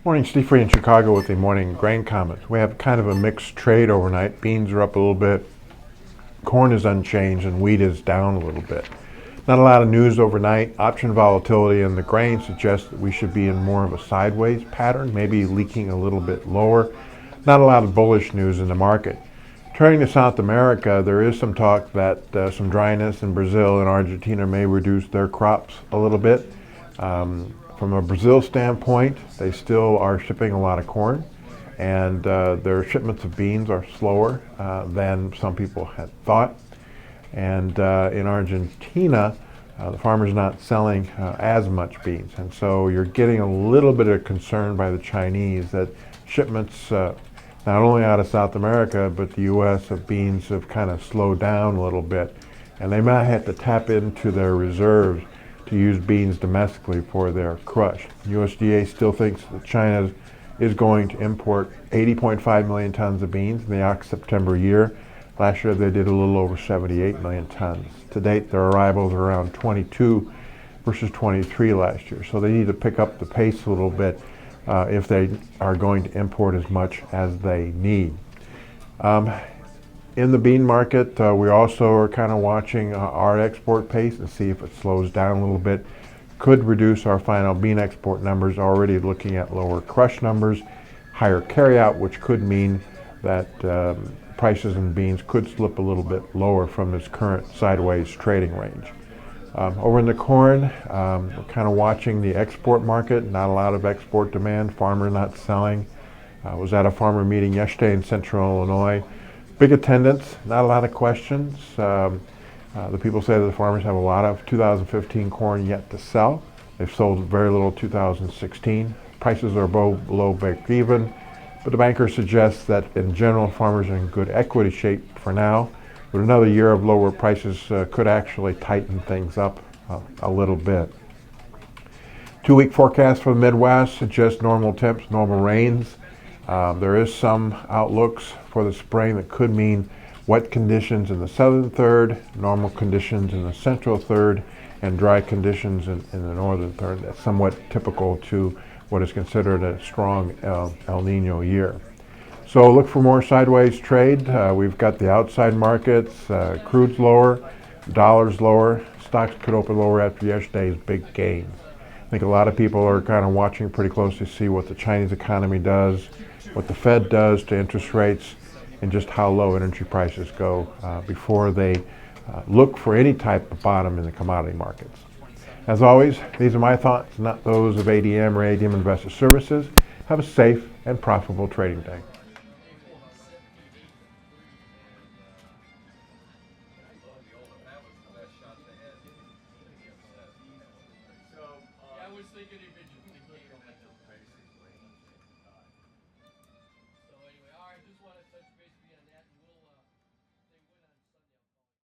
Morning, Steve Free in Chicago with the morning grain comments. We have kind of a mixed trade overnight. Beans are up a little bit, corn is unchanged, and wheat is down a little bit. Not a lot of news overnight. Option volatility in the grain suggests that we should be in more of a sideways pattern, maybe leaking a little bit lower. Not a lot of bullish news in the market. Turning to South America, there is some talk that some dryness in Brazil and Argentina may reduce their crops a little bit. From a Brazil standpoint, they still are shipping a lot of corn, and their shipments of beans are slower than some people had thought. And in Argentina, the farmer's not selling as much beans, and so you're getting a little bit of concern by the Chinese that shipments not only out of South America but the U.S. of beans have kind of slowed down a little bit, and they might have to tap into their reserves to use beans domestically for their crush. USDA still thinks that China is going to import 80.5 million tons of beans in the October-September year. Last year they did a little over 78 million tons. To date, their arrivals are around 22 versus 23 last year. So they need to pick up the pace a little bit if they are going to import as much as they need. In the bean market, we also are kind of watching our export pace and see if it slows down a little bit. Could reduce our final bean export numbers, already looking at lower crush numbers, higher carryout, which could mean that prices in beans could slip a little bit lower from this current sideways trading range. Over in the corn, we're kind of watching the export market. Not a lot of export demand, farmer not selling. Was at a farmer meeting yesterday in Central Illinois. Big attendance, not a lot of questions. The people say that the farmers have a lot of 2015 corn yet to sell. They've sold very little 2016. Prices are below break even, but the banker suggests that in general farmers are in good equity shape for now, but another year of lower prices could actually tighten things up a little bit. 2-week forecast for the Midwest suggests normal temps, normal rains. There is some outlooks for the spring that could mean wet conditions in the southern third, normal conditions in the central third, and dry conditions in the northern third. That's somewhat typical to what is considered a strong El Nino year. So look for more sideways trade. We've got the outside markets, crude's lower, dollar's lower, stocks could open lower after yesterday's big gains. I think a lot of people are kind of watching pretty closely to see what the Chinese economy does, what the Fed does to interest rates, and just how low energy prices go before they look for any type of bottom in the commodity markets. As always, these are my thoughts, not those of ADM or ADM Investor Services. Have a safe and profitable trading day. I was thinking if it